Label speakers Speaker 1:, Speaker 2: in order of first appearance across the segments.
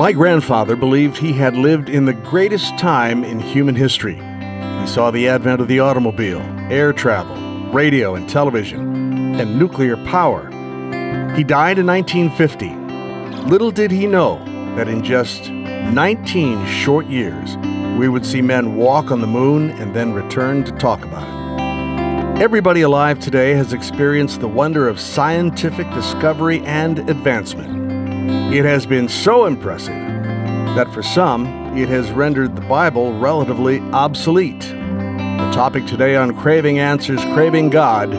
Speaker 1: My grandfather believed he had lived in the greatest time in human history. He saw the advent of the automobile, air travel, radio and television, and nuclear power. He died in 1950. Little did he know that in just 19 short years, we would see men walk on the moon and then return to talk about it. Everybody alive today has experienced the wonder of scientific discovery and advancement. It has been so impressive that for some, it has rendered the Bible relatively obsolete. The topic today on Craving Answers, Craving God,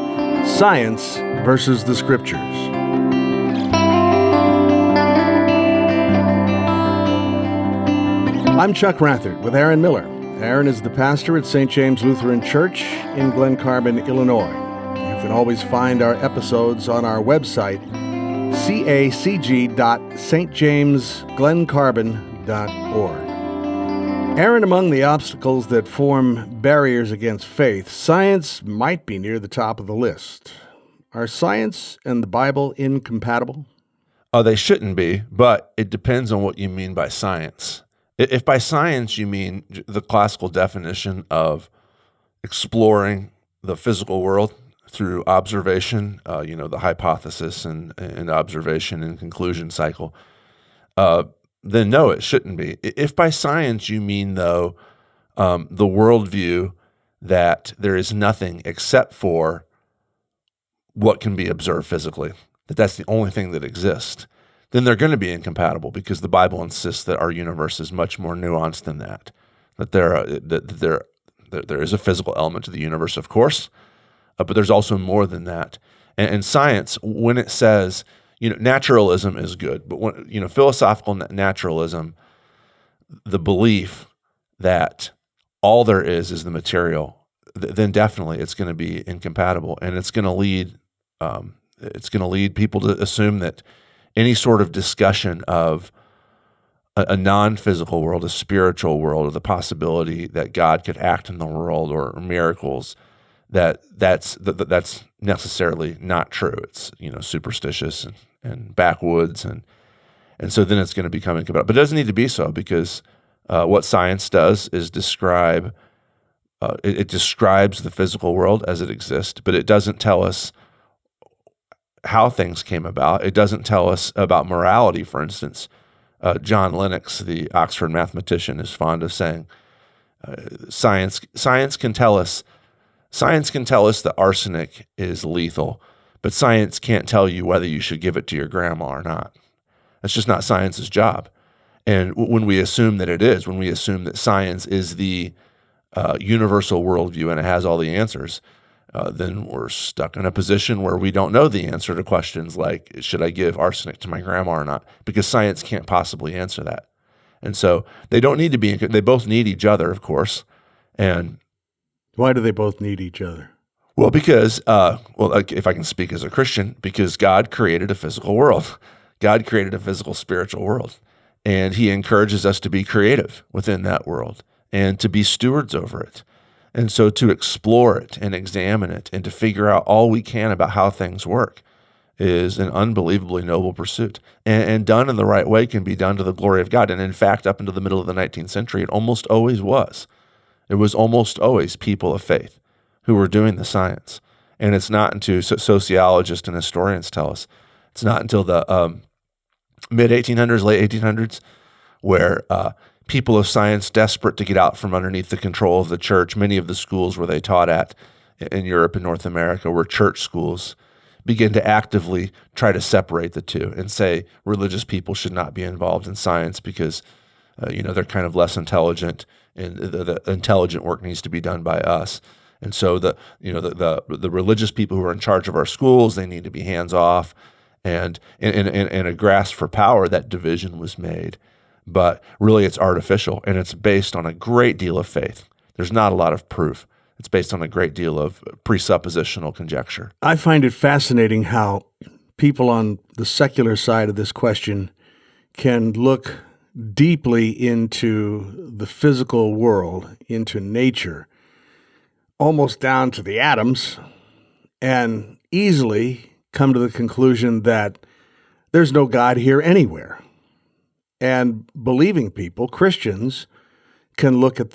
Speaker 1: Science versus the Scriptures. I'm Chuck Rathert with Aaron Miller. Aaron is the pastor at St. James Lutheran Church in Glen Carbon, Illinois. You can always find our episodes on our website, cacg.stjamesglencarbon.org. Aaron, among the obstacles that form barriers against faith, science might be near the top of the list. Are science and the Bible incompatible?
Speaker 2: They shouldn't be, but it depends on what you mean by science. If by science you mean the classical definition of exploring the physical world through observation, the hypothesis and observation and conclusion cycle, then no, it shouldn't be. If by science you mean, though, the worldview that there is nothing except for what can be observed physically, that's the only thing that exists, then they're going to be incompatible because the Bible insists that our universe is much more nuanced than that. That there is a physical element to the universe, of course, but there's also more than that. And science, when it says, naturalism is good, but when, philosophical naturalism, the belief that all there is the material, then definitely it's going to be incompatible, and it's going to lead people to assume that any sort of discussion of a non-physical world, a spiritual world, or the possibility that God could act in the world or miracles, that's necessarily not true. It's superstitious and backwoods, and so then it's going to become incompatible. But it doesn't need to be so, because what science does is describe it describes the physical world as it exists, but it doesn't tell us how things came about. It doesn't tell us about morality, for instance. John Lennox, the Oxford mathematician, is fond of saying, science can tell us that arsenic is lethal, but science can't tell you whether you should give it to your grandma or not. That's just not science's job. And when we assume that it is, when we assume that science is the universal worldview and it has all the answers, then we're stuck in a position where we don't know the answer to questions like, should I give arsenic to my grandma or not? Because science can't possibly answer that. And so they don't need to be, they both need each other, of course. And
Speaker 1: why do they both need each other?
Speaker 2: Well, because, if I can speak as a Christian, because God created a physical world. God created a physical, spiritual world. And he encourages us to be creative within that world and to be stewards over it. And so to explore it and examine it and to figure out all we can about how things work is an unbelievably noble pursuit. And done in the right way can be done to the glory of God. And in fact, up until the middle of the 19th century, it almost always was. It was almost always people of faith who were doing the science. And it's not until sociologists and historians tell us, it's not until the mid-1800s, late 1800s, where people of science, desperate to get out from underneath the control of the church, many of the schools where they taught at in Europe and North America were church schools, begin to actively try to separate the two and say religious people should not be involved in science because they're kind of less intelligent, and the intelligent work needs to be done by us. And so the religious people who are in charge of our schools, they need to be hands off, and in a grasp for power, that division was made. But really it's artificial, and it's based on a great deal of faith. There's not a lot of proof. It's based on a great deal of presuppositional conjecture.
Speaker 1: I find it fascinating how people on the secular side of this question can look deeply into the physical world, into nature, almost down to the atoms, and easily come to the conclusion that there's no God here anywhere. And believing people, Christians, can look at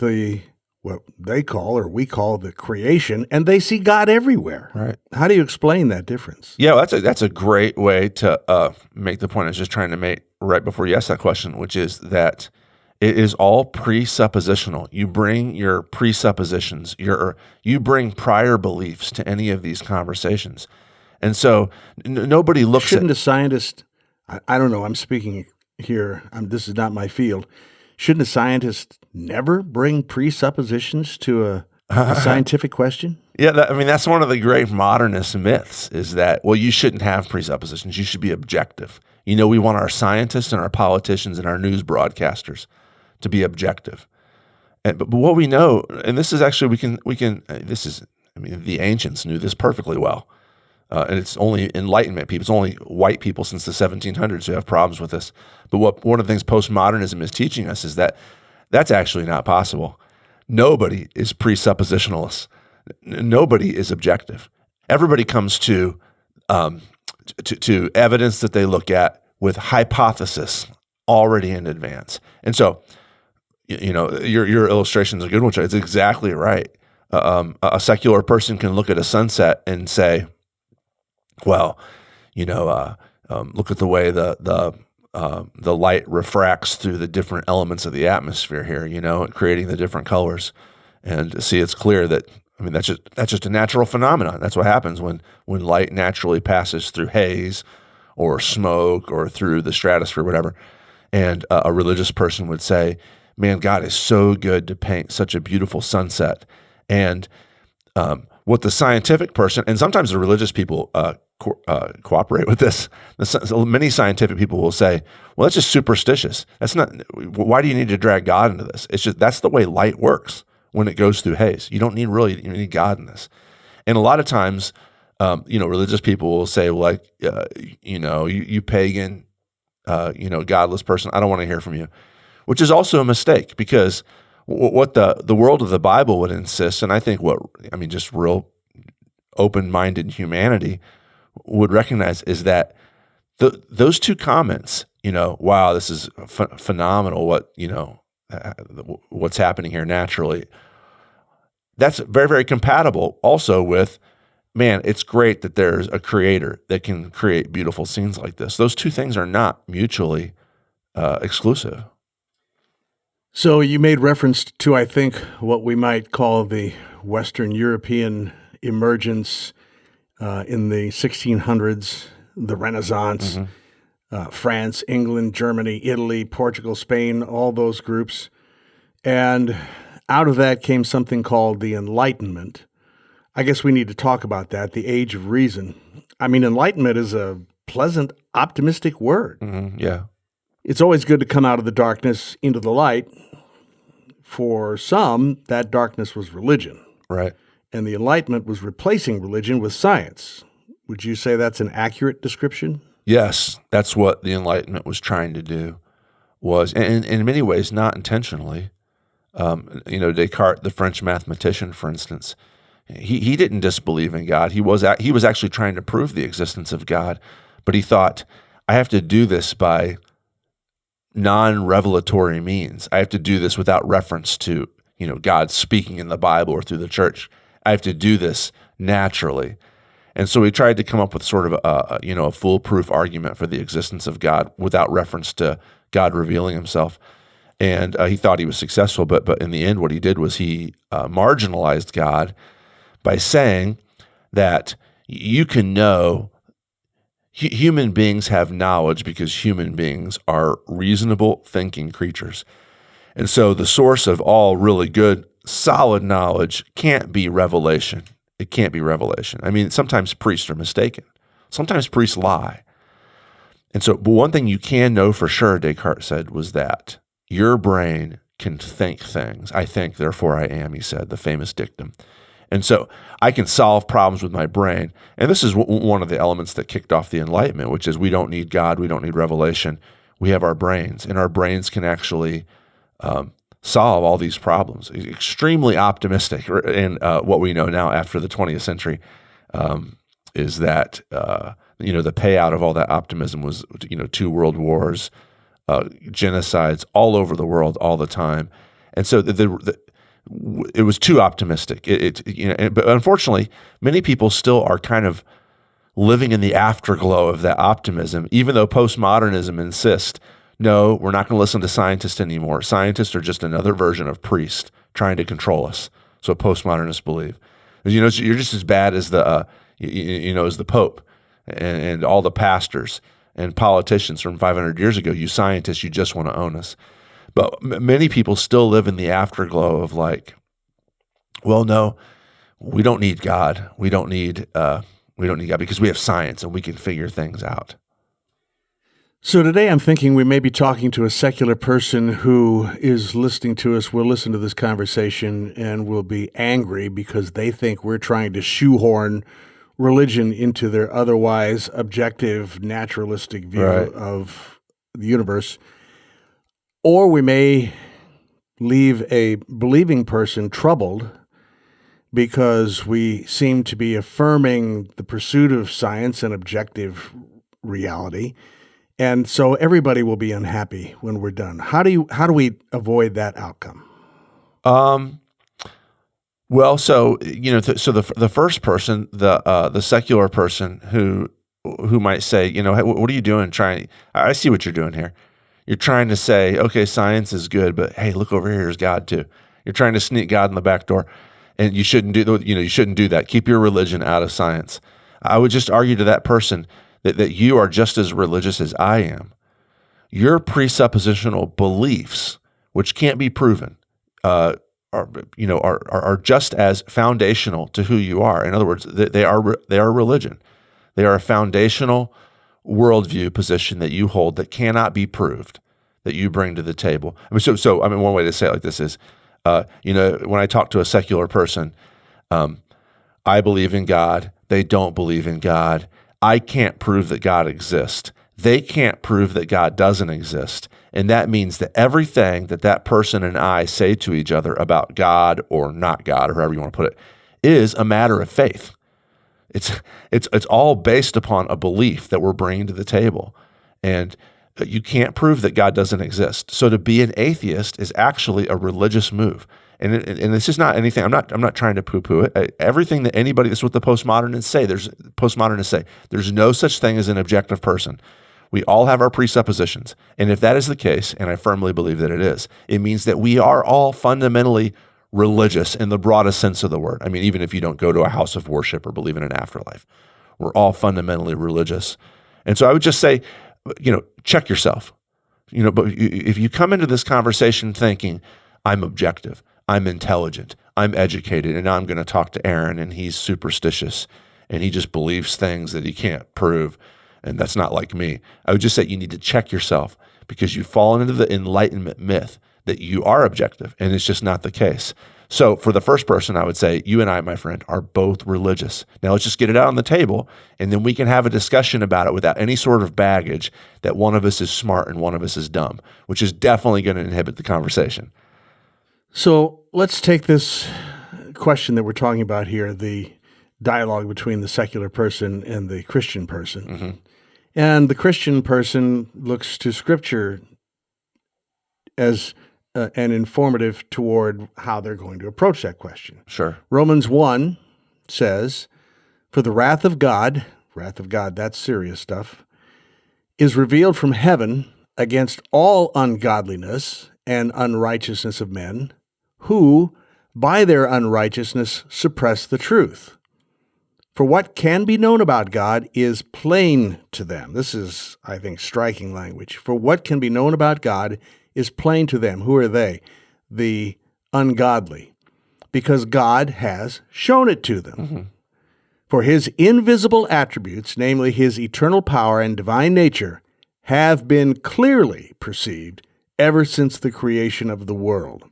Speaker 1: what they call or we call the creation, and they see God everywhere.
Speaker 2: Right.
Speaker 1: How do you explain that difference?
Speaker 2: Yeah, well, that's a great way to make the point I was just trying to make right before you asked that question, which is that it is all presuppositional. You bring your presuppositions, you bring prior beliefs to any of these conversations. And so nobody looks
Speaker 1: Shouldn't a scientist, I don't know, I'm speaking here, this is not my field, shouldn't a scientist never bring presuppositions to a scientific question?
Speaker 2: Yeah, that's one of the great modernist myths is that, well, you shouldn't have presuppositions. You should be objective. We want our scientists and our politicians and our news broadcasters to be objective. But what we know, and this is actually, the ancients knew this perfectly well. And it's only Enlightenment people, it's only white people since the 1700s who have problems with this. But one of the things postmodernism is teaching us is that that's actually not possible. Nobody is presuppositionalist. Nobody is objective. Everybody comes to evidence that they look at with hypothesis already in advance. And so, your illustration is a good one. It's exactly right. A secular person can look at a sunset and say, well, look at the way the light refracts through the different elements of the atmosphere here, creating the different colors. And see, it's clear that, that's just a natural phenomenon. That's what happens when light naturally passes through haze or smoke or through the stratosphere, whatever. And a religious person would say, man, God is so good to paint such a beautiful sunset. And what the scientific person, and sometimes the religious people cooperate with this. Many scientific people will say, well, that's just superstitious. That's not, why do you need to drag God into this? It's just, that's the way light works when it goes through haze. You don't need God in this. And a lot of times, religious people will say, like, you pagan, godless person, I don't want to hear from you, which is also a mistake because what the world of the Bible would insist, and I think just real open-minded humanity would recognize is that those two comments, wow, this is phenomenal, what's happening here naturally, that's very, very compatible also with, man, it's great that there's a creator that can create beautiful scenes like this. Those two things are not mutually exclusive.
Speaker 1: So you made reference to, I think, what we might call the Western European emergence in the 1600s, the Renaissance, France, England, Germany, Italy, Portugal, Spain, all those groups. And out of that came something called the Enlightenment. I guess we need to talk about that, the age of reason. Enlightenment is a pleasant, optimistic word.
Speaker 2: Mm-hmm, yeah.
Speaker 1: It's always good to come out of the darkness into the light. For some, that darkness was religion.
Speaker 2: Right.
Speaker 1: And the Enlightenment was replacing religion with science. Would you say that's an accurate description?
Speaker 2: Yes, that's what the Enlightenment was trying to do, and in many ways, not intentionally. Descartes, the French mathematician, for instance, he didn't disbelieve in God. He was actually trying to prove the existence of God, but he thought, I have to do this by non-revelatory means. I have to do this without reference to, God speaking in the Bible or through the church. I have to do this naturally. And so he tried to come up with sort of a foolproof argument for the existence of God without reference to God revealing himself. And he thought he was successful, but in the end, what he did was he marginalized God by saying that you can know human beings have knowledge because human beings are reasonable thinking creatures. And so the source of all really good, solid knowledge can't be revelation. It can't be revelation. Sometimes priests are mistaken. Sometimes priests lie. And so, but one thing you can know for sure, Descartes said, was that your brain can think things. I think, therefore I am, he said, the famous dictum. And so I can solve problems with my brain. And this is one of the elements that kicked off the Enlightenment, which is we don't need God, we don't need revelation. We have our brains, and our brains can actually solve all these problems. Extremely optimistic. And what we know now after the 20th century is that, the payout of all that optimism was, 2 world wars, genocides all over the world all the time. And so it was too optimistic. But unfortunately, many people still are kind of living in the afterglow of that optimism, even though postmodernism insists, no, we're not going to listen to scientists anymore. Scientists are just another version of priest trying to control us. So postmodernists believe. You're just as bad as as the Pope and all the pastors and politicians from 500 years ago. You scientists, you just want to own us. But many people still live in the afterglow of like, well, no, we don't need God. We don't need God because we have science and we can figure things out.
Speaker 1: So today I'm thinking we may be talking to a secular person who is listening to us, will listen to this conversation, and will be angry because they think we're trying to shoehorn religion into their otherwise objective, naturalistic view of the universe. Or we may leave a believing person troubled because we seem to be affirming the pursuit of science and objective reality. And so everybody will be unhappy when we're done. How do we avoid that outcome?
Speaker 2: Well, so the first person, the secular person who might say, hey, what are you doing? I see what you're doing here. You're trying to say, okay, science is good, but hey, look over here, there's God too. You're trying to sneak God in the back door, and you shouldn't do that. Keep your religion out of science. I would just argue to that person that you are just as religious as I am. Your presuppositional beliefs, which can't be proven, are just as foundational to who you are. In other words, they are religion. They are a foundational worldview position that you hold that cannot be proved, that you bring to the table. One way to say it like this is, when I talk to a secular person, I believe in God. They don't believe in God. I can't prove that God exists. They can't prove that God doesn't exist. And that means that everything that person and I say to each other about God or not God, or however you want to put it, is a matter of faith. It's all based upon a belief that we're bringing to the table. And you can't prove that God doesn't exist. So to be an atheist is actually a religious move. And this is not anything. I'm not trying to poo-poo it. Everything that anybody, that's what the postmodernists say. There's no such thing as an objective person. We all have our presuppositions. And if that is the case, and I firmly believe that it is, it means that we are all fundamentally religious in the broadest sense of the word. I mean, even if you don't go to a house of worship or believe in an afterlife, we're all fundamentally religious. And so I would just say, check yourself. But if you come into this conversation thinking, I'm objective, I'm intelligent, I'm educated, and now I'm going to talk to Aaron, and he's superstitious, and he just believes things that he can't prove, and that's not like me. I would just say you need to check yourself because you've fallen into the Enlightenment myth that you are objective, and it's just not the case. So for the first person, I would say, you and I, my friend, are both religious. Now let's just get it out on the table, and then we can have a discussion about it without any sort of baggage that one of us is smart and one of us is dumb, which is definitely going to inhibit the conversation.
Speaker 1: So let's take this question that we're talking about here, the dialogue between the secular person and the Christian person. Mm-hmm. And the Christian person looks to Scripture as an informative toward how they're going to approach that question.
Speaker 2: Sure.
Speaker 1: Romans 1 says, "For the wrath of God, that's serious stuff, is revealed from heaven against all ungodliness and unrighteousness of men, who, by their unrighteousness, suppress the truth. For what can be known about God is plain to them." This is, I think, striking language. For what can be known about God is plain to them. Who are they? The ungodly. Because God has shown it to them. Mm-hmm. For his invisible attributes, namely his eternal power and divine nature, have been clearly perceived ever since the creation of the world.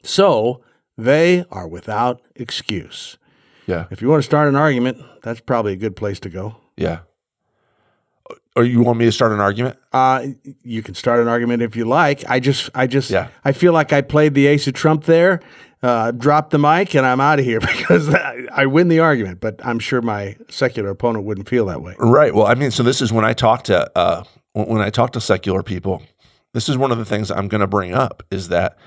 Speaker 1: So they are without excuse.
Speaker 2: Yeah.
Speaker 1: If you want to start an argument, that's probably a good place to go.
Speaker 2: Yeah. Or you want me to start an argument?
Speaker 1: You can start an argument if you like. I feel like I played the ace of trump there, dropped the mic, and I'm out of here because I win the argument. But I'm sure my secular opponent wouldn't feel that way.
Speaker 2: Right. Well, I mean, so this is when I talk to secular people. this is one of the things I'm going to bring up is that,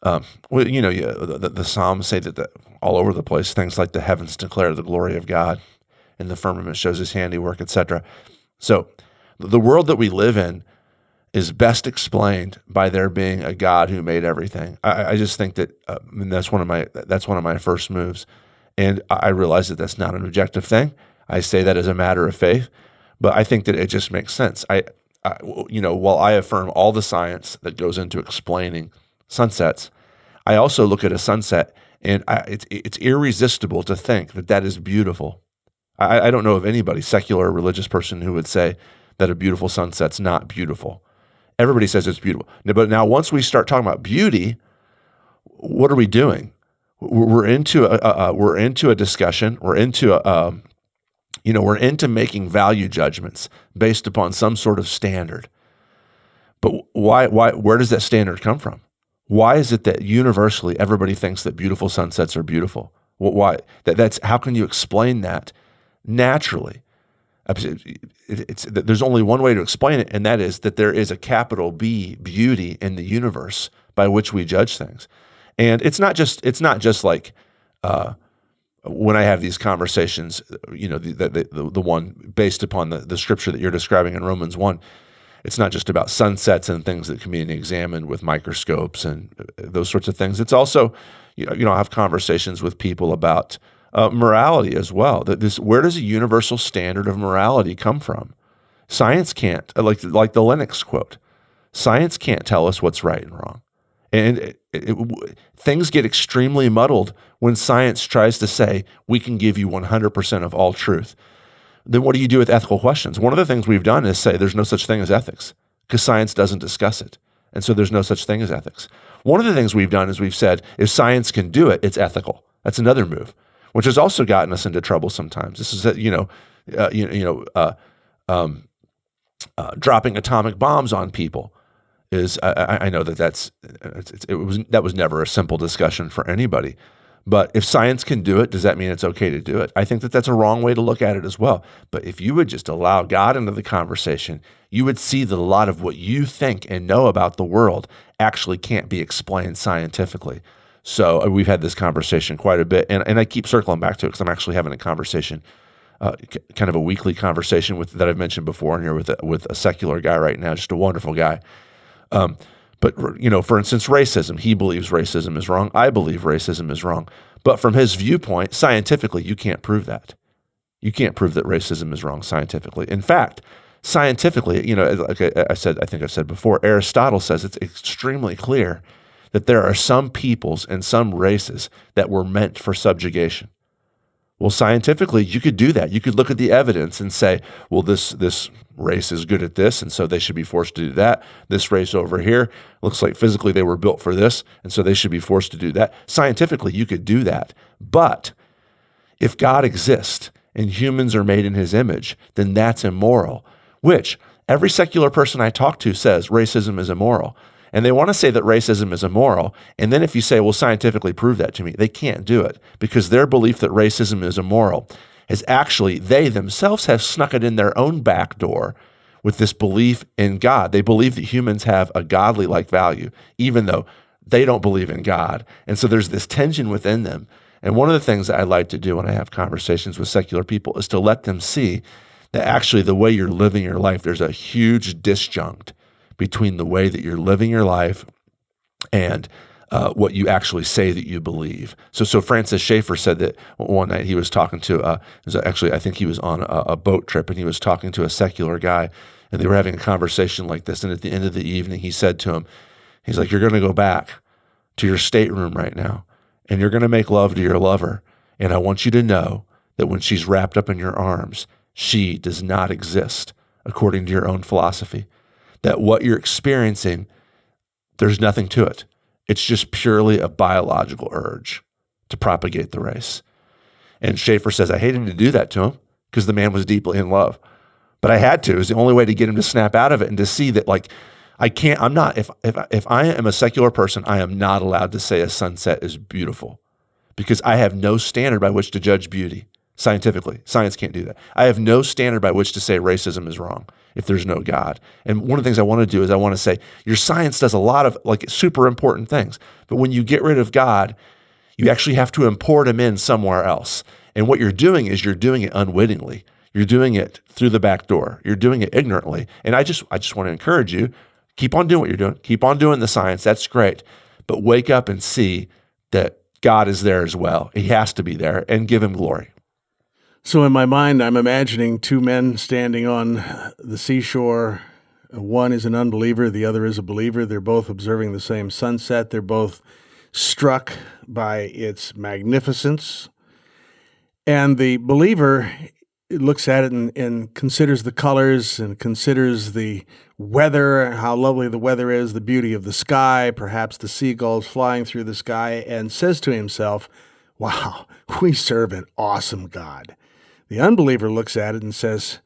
Speaker 2: the Psalms say that all over the place, things like the heavens declare the glory of God and the firmament shows his handiwork, etc. So the world that we live in is best explained by there being a God who made everything. I just think that that's one of my first moves, and I realize that that's not an objective thing. I say that as a matter of faith, but I think that it just makes sense. While I affirm all the science that goes into explaining sunsets, I also look at a sunset, and it's irresistible to think that that is beautiful. I don't know of anybody, secular or religious person, who would say that a beautiful sunset's not beautiful. Everybody says it's beautiful. But now once we start talking about beauty, what are we doing? We're into a discussion. We're into making value judgments based upon some sort of standard. But where does that standard come from? Why is it that universally everybody thinks that beautiful sunsets are beautiful? Why? That's how can you explain that naturally? There's only one way to explain it, and that is that there is a capital B beauty in the universe by which we judge things. And it's not just like when I have these conversations, the one based upon the scripture that you're describing in Romans 1. It's not just about sunsets and things that can be examined with microscopes and those sorts of things. It's also, I have conversations with people about morality as well. Where does a universal standard of morality come from? Science can't, like the Lennox quote, science can't tell us what's right and wrong. And things get extremely muddled when science tries to say, we can give you 100% of all truth. Then what do you do with ethical questions? One of the things we've done is say there's no such thing as ethics because science doesn't discuss it. And so there's no such thing as ethics. One of the things we've done is we've said, if science can do it, it's ethical. That's another move, which has also gotten us into trouble sometimes. This is, dropping atomic bombs on people is, I know that was never a simple discussion for anybody. But if science can do it, does that mean it's okay to do it? I think that that's a wrong way to look at it as well. But if you would just allow God into the conversation, you would see that a lot of what you think and know about the world actually can't be explained scientifically. So we've had this conversation quite a bit, and I keep circling back to it because I'm actually having a conversation, kind of a weekly conversation that I've mentioned before in here with a secular guy right now, just a wonderful guy. But, for instance, racism. He believes racism is wrong. I believe racism is wrong. But from his viewpoint, scientifically, you can't prove that. You can't prove that racism is wrong scientifically. In fact, scientifically, like I think I've said before, Aristotle says it's extremely clear that there are some peoples and some races that were meant for subjugation. Well, scientifically, you could do that. You could look at the evidence and say, well, this race is good at this, and so they should be forced to do that. This race over here looks like physically they were built for this, and so they should be forced to do that. Scientifically, you could do that. But if God exists and humans are made in his image, then that's immoral, which every secular person I talk to says racism is immoral. And they want to say that racism is immoral. And then if you say, well, scientifically prove that to me, they can't do it because their belief that racism is immoral is actually, they themselves have snuck it in their own back door with this belief in God. They believe that humans have a godly-like value, even though they don't believe in God. And so there's this tension within them. And one of the things that I like to do when I have conversations with secular people is to let them see that actually the way you're living your life, there's a huge disjunct between the way that you're living your life and what you actually say that you believe. So Francis Schaeffer said that one night he was talking to, I think he was on a boat trip, and he was talking to a secular guy, and they were having a conversation like this. And at the end of the evening, he said to him, he's like, you're going to go back to your stateroom right now, and you're going to make love to your lover. And I want you to know that when she's wrapped up in your arms, she does not exist according to your own philosophy. That what you're experiencing, there's nothing to it. It's just purely a biological urge to propagate the race. And Schaeffer says, I hated to do that to him because the man was deeply in love. But I had to. It was the only way to get him to snap out of it and to see that, like, if I am a secular person, I am not allowed to say a sunset is beautiful because I have no standard by which to judge beauty. scientifically. Science can't do that. I have no standard by which to say racism is wrong if there's no God. And one of the things I want to do is I want to say your science does a lot of like super important things. But when you get rid of God, you actually have to import him in somewhere else. And what you're doing is you're doing it unwittingly. You're doing it through the back door. You're doing it ignorantly. And I just want to encourage you, keep on doing what you're doing. Keep on doing the science. That's great. But wake up and see that God is there as well. He has to be there, and give him glory.
Speaker 1: So in my mind, I'm imagining two men standing on the seashore. One is an unbeliever. The other is a believer. They're both observing the same sunset. They're both struck by its magnificence. And the believer looks at it and considers the colors and considers the weather, how lovely the weather is, the beauty of the sky, perhaps the seagulls flying through the sky, and says to himself, wow, we serve an awesome God. The unbeliever looks at it and says,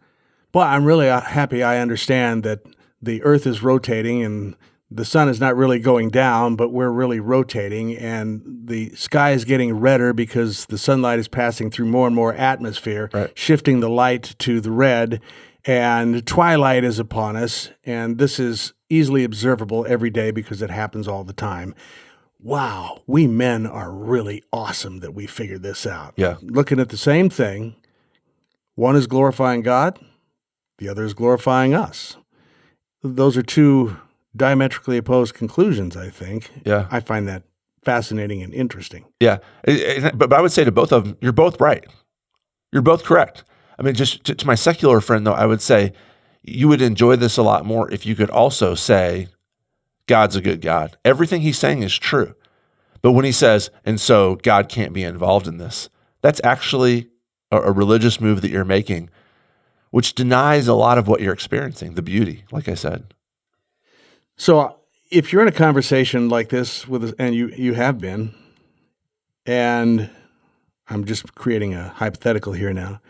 Speaker 1: boy, I'm really happy I understand that the earth is rotating and the sun is not really going down, but we're really rotating, and the sky is getting redder because the sunlight is passing through more and more atmosphere,
Speaker 2: right,
Speaker 1: shifting the light to the red, and twilight is upon us, and this is easily observable every day because it happens all the time. Wow, we men are really awesome that we figured this out.
Speaker 2: Yeah.
Speaker 1: Looking at the same thing, one is glorifying God, the other is glorifying us. Those are two diametrically opposed conclusions, I think.
Speaker 2: Yeah.
Speaker 1: I find that fascinating and interesting.
Speaker 2: Yeah. But I would say to both of them, you're both right. You're both correct. I mean, just to my secular friend, though, I would say you would enjoy this a lot more if you could also say, God's a good God. Everything he's saying is true. But when he says, and so God can't be involved in this, that's actually a religious move that you're making, which denies a lot of what you're experiencing, the beauty, like I said.
Speaker 1: So if you're in a conversation like this with, and you have been, and I'm just creating a hypothetical here now,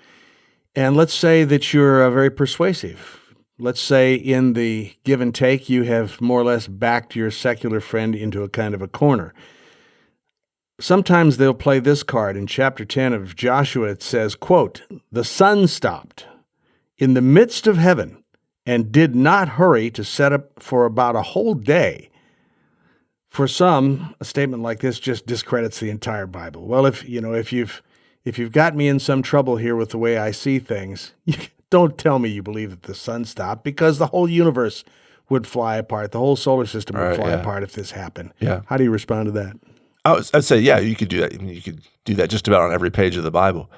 Speaker 1: and let's say that you're very persuasive. Let's say in the give and take, you have more or less backed your secular friend into a kind of a corner. Sometimes they'll play this card. In chapter 10 of Joshua, it says, quote, the sun stopped in the midst of heaven and did not hurry to set up for about a whole day. For some, a statement like this just discredits the entire Bible. Well, if you've got me in some trouble here with the way I see things, don't tell me you believe that the sun stopped, because the whole universe would fly apart. The whole solar system would fly apart if this happened.
Speaker 2: Yeah.
Speaker 1: How do you respond to that?
Speaker 2: I'd say, yeah, you could do that. I mean, you could do that just about on every page of the Bible.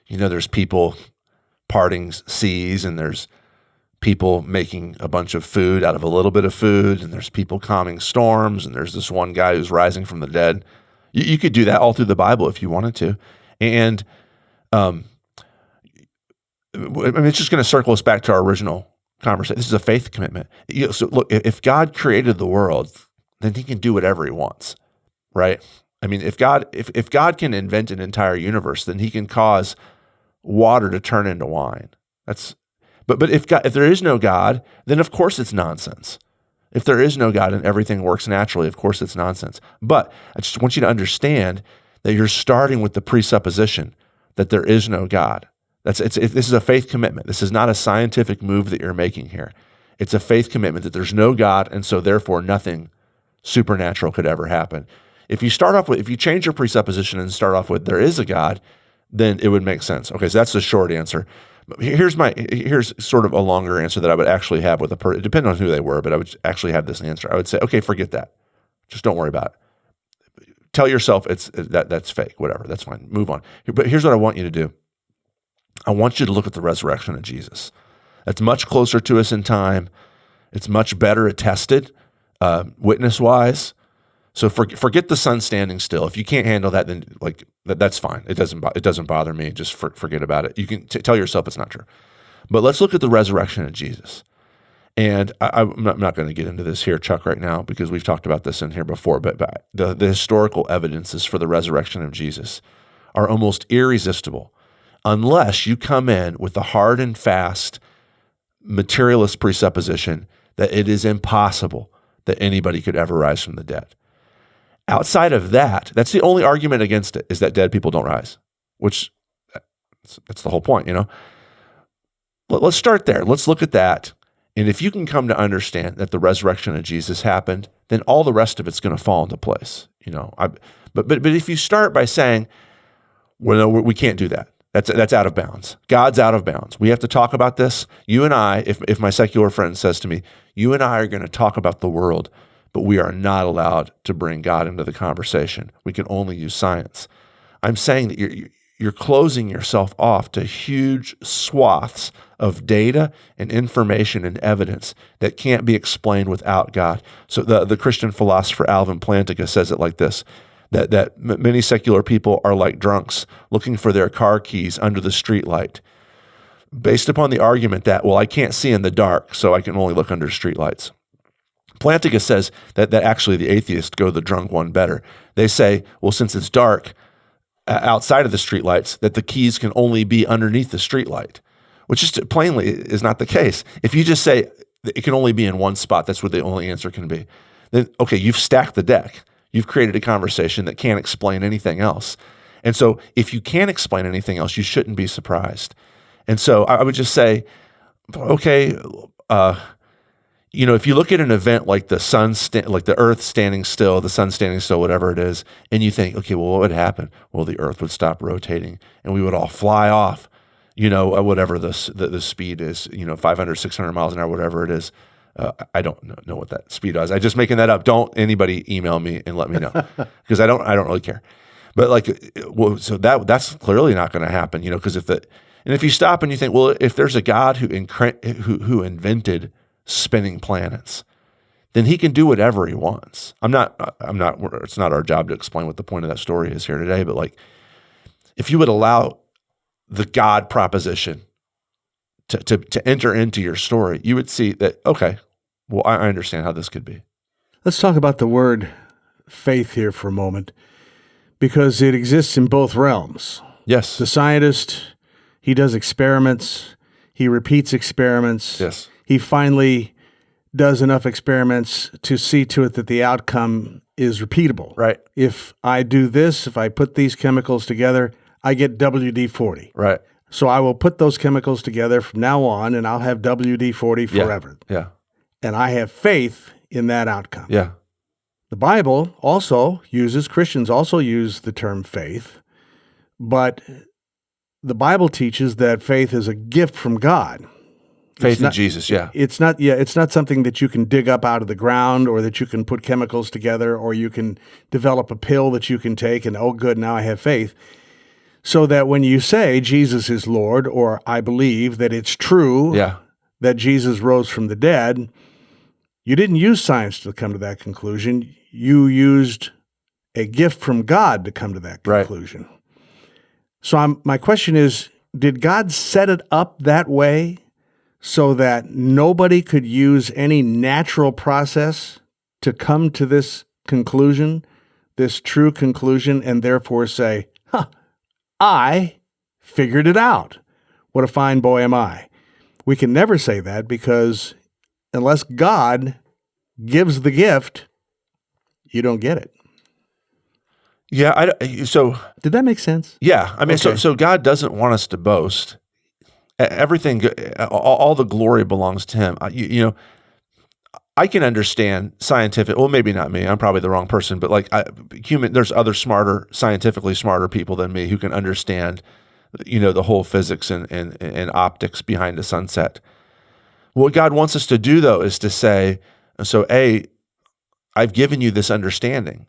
Speaker 2: There's people parting seas, and there's people making a bunch of food out of a little bit of food, and there's people calming storms, and there's this one guy who's rising from the dead. You could do that all through the Bible if you wanted to. And I mean, it's just going to circle us back to our original conversation. This is a faith commitment. So look, if God created the world, then he can do whatever he wants, right? I mean, if God can invent an entire universe, then he can cause water to turn into wine. But if there is no God, then of course it's nonsense. If there is no God and everything works naturally, of course it's nonsense. But I just want you to understand that you're starting with the presupposition that there is no God. This is a faith commitment. This is not a scientific move that you're making here. It's a faith commitment that there's no God, and so therefore nothing supernatural could ever happen. If you change your presupposition and start off with there is a God, then it would make sense. Okay, so that's the short answer. Here's sort of a longer answer that I would actually have with a person. It depends on who they were, but I would actually have this answer. I would say, okay, forget that. Just don't worry about it. Tell yourself that's fake, whatever. That's fine. Move on. But here's what I want you to do. I want you to look at the resurrection of Jesus. That's much closer to us in time. It's much better attested, witness-wise. So forget the sun standing still. If you can't handle that, then that's fine. It doesn't bother me. Just forget about it. You can tell yourself it's not true. But let's look at the resurrection of Jesus. And I'm not going to get into this here, Chuck, right now, because we've talked about this in here before. But the historical evidences for the resurrection of Jesus are almost irresistible, unless you come in with the hard and fast materialist presupposition that it is impossible that anybody could ever rise from the dead. Outside of that, that's the only argument against it, is that dead people don't rise, which That's the whole point, Let's start there. Let's look at that. And if you can come to understand that the resurrection of Jesus happened, then all the rest of it's going to fall into place. But if you start by saying, well, no, we can't do that. That's out of bounds. God's out of bounds. We have to talk about this. You and I, if my secular friend says to me, you and I are going to talk about the world, but we are not allowed to bring God into the conversation. We can only use science. I'm saying that you're closing yourself off to huge swaths of data and information and evidence that can't be explained without God. So the Christian philosopher Alvin Plantinga says it like this, that many secular people are like drunks looking for their car keys under the streetlight, based upon the argument that, well, I can't see in the dark, so I can only look under streetlights. Plantinga says that actually the atheists go the drunk one better. They say, well, since it's dark outside of the streetlights, that the keys can only be underneath the streetlight, which just plainly is not the case. If you just say it can only be in one spot, that's where the only answer can be, then, okay, you've stacked the deck. You've created a conversation that can't explain anything else. And so if you can't explain anything else, you shouldn't be surprised. And so I would just say, okay, if you look at an event like the sun, like the earth standing still, the sun standing still, whatever it is, and you think, okay, well, what would happen? Well, the earth would stop rotating and we would all fly off, whatever the speed is, 500, 600 miles an hour, whatever it is. I don't know what that speed is. I'm just making that up. Don't anybody email me and let me know because I don't really care. But so that's clearly not going to happen, because if you stop and you think, well, if there's a God who invented spinning planets, then he can do whatever he wants. It's not our job to explain what the point of that story is here today, but if you would allow the God proposition to enter into your story, you would see that, okay, well, I understand how this could be.
Speaker 1: Let's talk about the word faith here for a moment, because it exists in both realms.
Speaker 2: Yes.
Speaker 1: The scientist, he does experiments, he repeats experiments.
Speaker 2: Yes.
Speaker 1: He finally does enough experiments to see to it that the outcome is repeatable.
Speaker 2: Right.
Speaker 1: If I do this, if I put these chemicals together, I get WD-40.
Speaker 2: Right.
Speaker 1: So I will put those chemicals together from now on, and I'll have WD-40 forever.
Speaker 2: Yeah.
Speaker 1: And I have faith in that outcome.
Speaker 2: Yeah.
Speaker 1: The Bible Christians also use the term faith, but the Bible teaches that faith is a gift from God.
Speaker 2: Faith in Jesus, yeah.
Speaker 1: It's not something that you can dig up out of the ground or that you can put chemicals together or you can develop a pill that you can take and, oh, good, now I have faith. So that when you say Jesus is Lord, or I believe that it's true that Jesus rose from the dead, you didn't use science to come to that conclusion. You used a gift from God to come to that conclusion. Right. So my question is, did God set it up that way so that nobody could use any natural process to come to this conclusion, this true conclusion, and therefore say, I figured it out. What a fine boy am I. We can never say that because unless God gives the gift, you don't get it.
Speaker 2: Yeah. So
Speaker 1: did that make sense?
Speaker 2: Yeah. I mean, okay. So God doesn't want us to boast. Everything, all the glory belongs to him. I can understand scientific. Well, maybe not me. I'm probably the wrong person. But there's other scientifically smarter people than me who can understand, the whole physics and optics behind a sunset. What God wants us to do, though, is to say, so I've given you this understanding,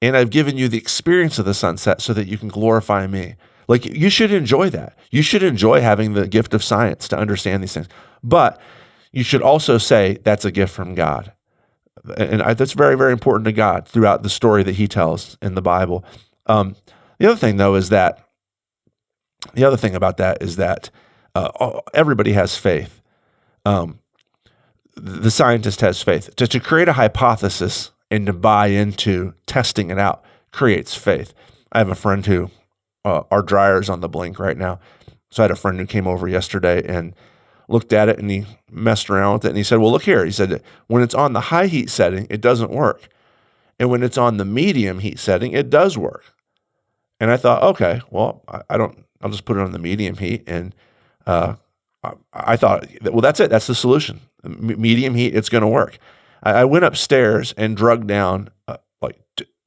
Speaker 2: and I've given you the experience of the sunset so that you can glorify me. You should enjoy that. You should enjoy having the gift of science to understand these things. But you should also say that's a gift from God. And that's very, very important to God throughout the story that he tells in the Bible. The other thing about that is that everybody has faith. The scientist has faith. To create a hypothesis and to buy into testing it out creates faith. I have a friend who, our dryer's on the blink right now. So I had a friend who came over yesterday and looked at it and he messed around with it. And he said, well, look here. He said, when it's on the high heat setting, it doesn't work. And when it's on the medium heat setting, it does work. And I thought, okay, well, I don't I'll just put it on the medium heat. And I thought, well, that's it. That's the solution. Medium heat, it's going to work. I went upstairs and drug down like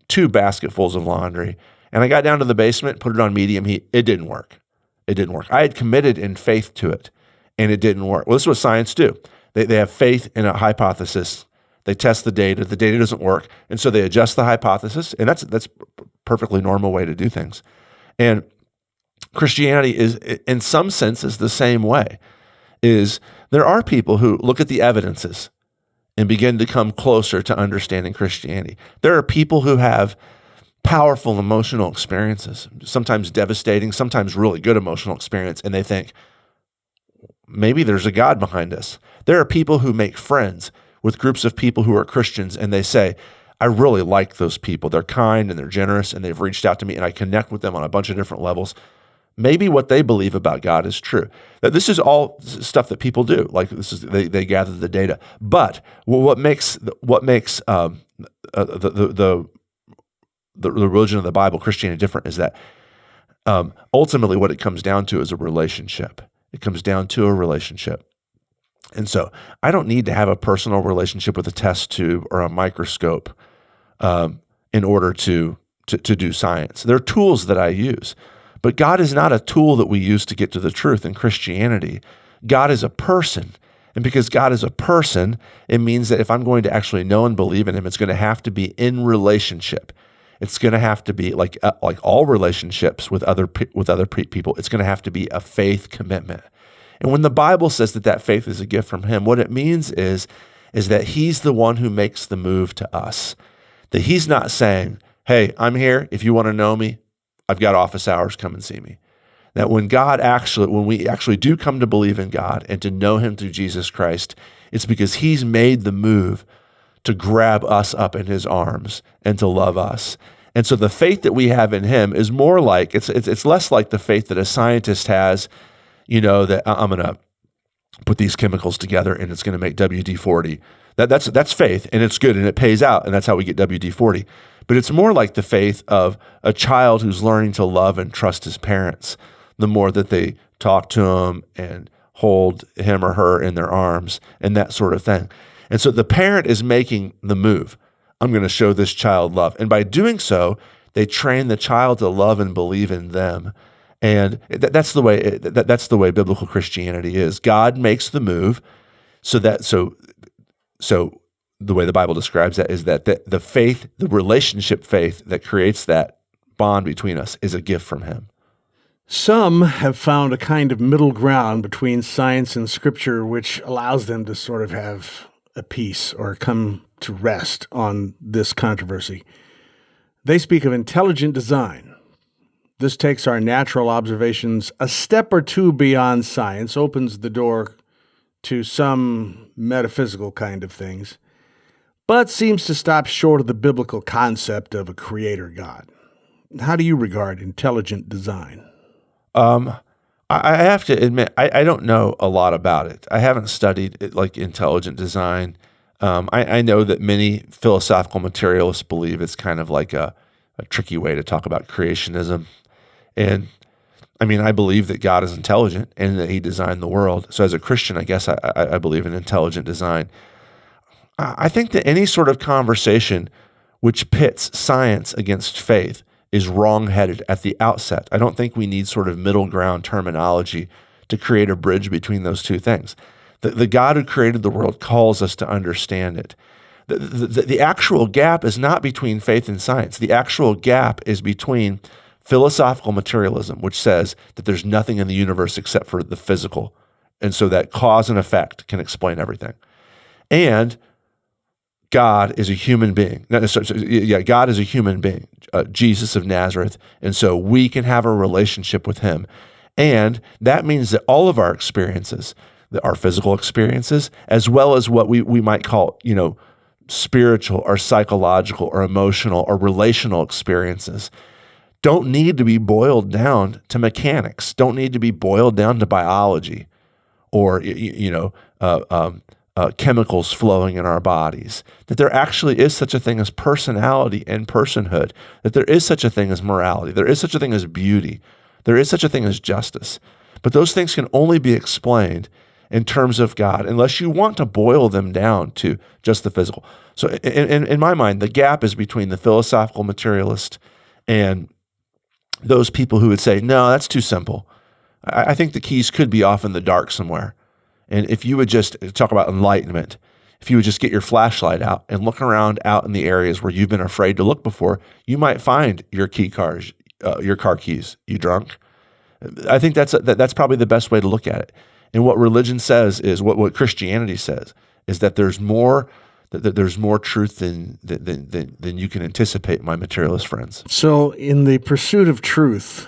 Speaker 2: 2 basketfuls of laundry. And I got down to the basement, put it on medium heat. It didn't work. It didn't work. I had committed in faith to it, and it didn't work. Well, this is what science do. They have faith in a hypothesis. They test the data. The data doesn't work, and so they adjust the hypothesis, and that's a perfectly normal way to do things. And Christianity is, in some senses, the same way. Is there are people who look at the evidences and begin to come closer to understanding Christianity. There are people who have powerful emotional experiences, sometimes devastating, sometimes really good emotional experience, and they think, maybe there's a God behind us. There are people who make friends with groups of people who are Christians, and they say, I really like those people. They're kind and they're generous, and they've reached out to me, and I connect with them on a bunch of different levels. Maybe what they believe about God is true. That this is all stuff that people do. Like this is they gather the data. But what makes the religion of the Bible, Christianity, different is that ultimately what it comes down to is a relationship. It comes down to a relationship. And so I don't need to have a personal relationship with a test tube or a microscope in order to do science. There are tools that I use, but God is not a tool that we use to get to the truth in Christianity. God is a person. And because God is a person, it means that if I'm going to actually know and believe in him, it's going to have to be in relationship. It's going to have to be like all relationships with other people. It's going to have to be a faith commitment. And when the Bible says that faith is a gift from him, what it means is that he's the one who makes the move to us. That he's not saying, hey, I'm here. If you want to know me, I've got office hours. Come and see me. That when we actually do come to believe in God and to know him through Jesus Christ, it's because he's made the move to grab us up in his arms and to love us. And so the faith that we have in him is more like, it's less like the faith that a scientist has, that I'm going to put these chemicals together and it's going to make WD-40. That's faith, and it's good and it pays out, and that's how we get WD-40. But it's more like the faith of a child who's learning to love and trust his parents. The more that they talk to him and hold him or her in their arms and that sort of thing. And so the parent is making the move. I'm going to show this child love. And by doing so, they train the child to love and believe in them. And that's the way biblical Christianity is. God makes the move so the way the Bible describes that is that the faith, the relationship faith that creates that bond between us is a gift from him.
Speaker 1: Some have found a kind of middle ground between science and scripture, which allows them to sort of have a peace or come to rest on this controversy. They speak of intelligent design. This takes our natural observations a step or two beyond science, opens the door to some metaphysical kind of things, but seems to stop short of the biblical concept of a creator God. How do you regard intelligent design?
Speaker 2: I have to admit, I don't know a lot about it. I haven't studied it, like intelligent design. I know that many philosophical materialists believe it's kind of like a tricky way to talk about creationism. And I mean, I believe that God is intelligent and that he designed the world. So as a Christian, I guess I believe in intelligent design. I think that any sort of conversation which pits science against faith is wrong-headed at the outset. I don't think we need sort of middle ground terminology to create a bridge between those two things. The God who created the world calls us to understand it. The actual gap is not between faith and science. The actual gap is between philosophical materialism, which says that there's nothing in the universe except for the physical, and so that cause and effect can explain everything. And God is a human being. God is a human being, Jesus of Nazareth, and so we can have a relationship with him. And that means that all of our experiences, our physical experiences, as well as what we might call, spiritual or psychological or emotional or relational experiences, don't need to be boiled down to mechanics, don't need to be boiled down to biology or, chemicals flowing in our bodies, that there actually is such a thing as personality and personhood, that there is such a thing as morality, there is such a thing as beauty, There is such a thing as justice. But those things can only be explained in terms of God, unless you want to boil them down to just the physical. So in my mind, the gap is between the philosophical materialist and those people who would say, no, that's too simple. I think the keys could be off in the dark somewhere. And if you would just talk about enlightenment, if you would just get your flashlight out and look around out in the areas where you've been afraid to look before, you might find your your car keys. You drunk? I think that's probably the best way to look at it. And what religion says is what Christianity says is that there's more truth than you can anticipate, my materialist friends.
Speaker 1: So in the pursuit of truth,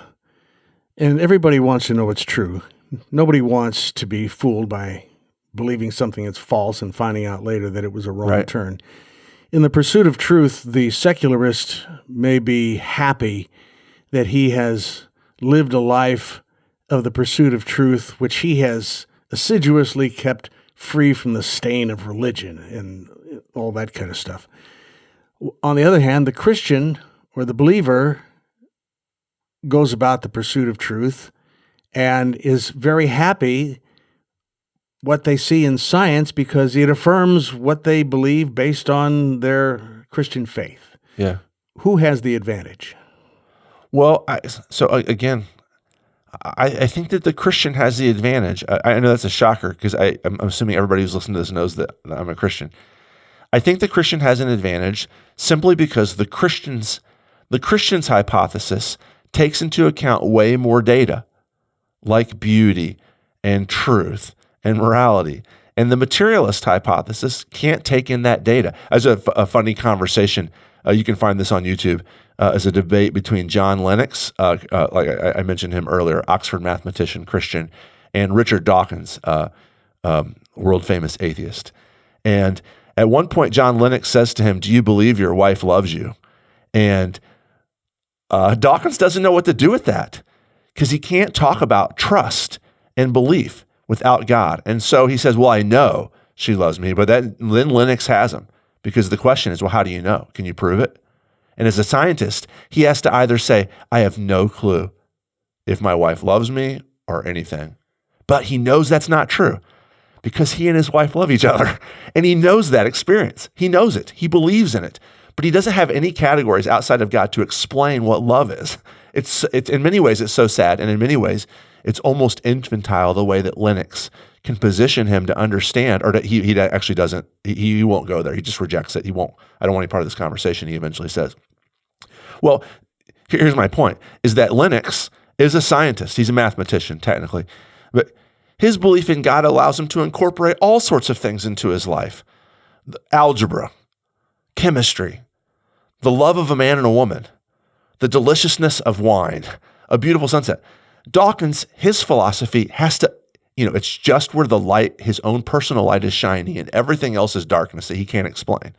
Speaker 1: and everybody wants to know what's true. Nobody wants to be fooled by believing something that's false and finding out later that it was a wrong turn. In the pursuit of truth, the secularist may be happy that he has lived a life of the pursuit of truth, which he has assiduously kept free from the stain of religion and all that kind of stuff. On the other hand, the Christian or the believer goes about the pursuit of truth and is very happy what they see in science because it affirms what they believe based on their Christian faith.
Speaker 2: Yeah. Who
Speaker 1: has the advantage?
Speaker 2: Well, I think that the Christian has the advantage. I know that's a shocker because I'm assuming everybody who's listening to this knows that I'm a Christian. I think the Christian has an advantage simply because the Christian's hypothesis takes into account way more data, like beauty and truth and morality. And the materialist hypothesis can't take in that data. As a funny conversation, you can find this on YouTube, as a debate between John Lennox, like I mentioned him earlier, Oxford mathematician, Christian, and Richard Dawkins, world-famous atheist. And at one point, John Lennox says to him, "Do you believe your wife loves you?" And Dawkins doesn't know what to do with that because he can't talk about trust and belief without God. And so he says, well, I know she loves me, but then Lennox has him because the question is, well, how do you know? Can you prove it? And as a scientist, he has to either say, I have no clue if my wife loves me or anything. But he knows that's not true because he and his wife love each other. And he knows that experience. He knows it. He believes in it. But he doesn't have any categories outside of God to explain what love is. It's in many ways, it's so sad. And in many ways, it's almost infantile the way that Lennox can position him to understand, or that he actually doesn't, he won't go there. He just rejects it. He won't, I don't want any part of this conversation, he eventually says. Well, here's my point, is that Lennox is a scientist. He's a mathematician, technically. But his belief in God allows him to incorporate all sorts of things into his life. Algebra, chemistry, the love of a man and a woman, the deliciousness of wine, a beautiful sunset. Dawkins, his philosophy has to, it's just where the light, his own personal light is shining and everything else is darkness that he can't explain.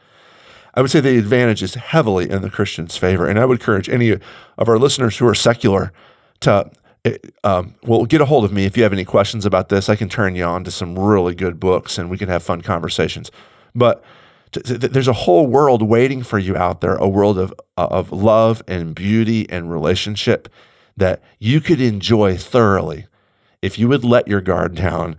Speaker 2: I would say the advantage is heavily in the Christian's favor. And I would encourage any of our listeners who are secular to, get a hold of me if you have any questions about this. I can turn you on to some really good books and we can have fun conversations. But there's a whole world waiting for you out there, a world of love and beauty and relationship that you could enjoy thoroughly if you would let your guard down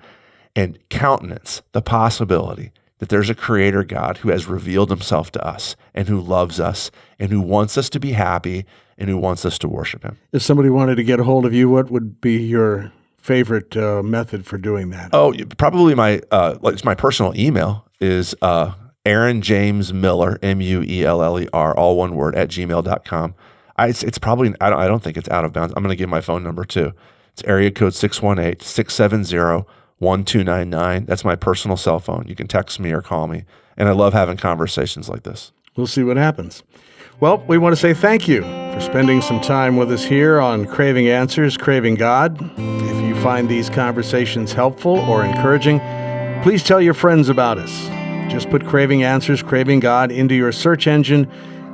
Speaker 2: and countenance the possibility that there's a creator God who has revealed himself to us and who loves us and who wants us to be happy and who wants us to worship him.
Speaker 1: If somebody wanted to get a hold of you, what would be your favorite method for doing that?
Speaker 2: Oh, probably my personal email is Aaron James Miller, Mueller, all one word, @gmail.com. It's probably, I don't think it's out of bounds. I'm going to give my phone number too. It's area code 618-670-1299. That's my personal cell phone. You can text me or call me. And I love having conversations like this.
Speaker 1: We'll see what happens. Well, we want to say thank you for spending some time with us here on Craving Answers, Craving God. If you find these conversations helpful or encouraging, please tell your friends about us. Just put Craving Answers, Craving God into your search engine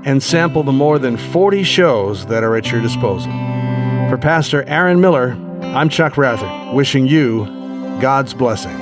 Speaker 1: and sample the more than 40 shows that are at your disposal. For Pastor Aaron Miller, I'm Chuck Rathert, wishing you God's blessings.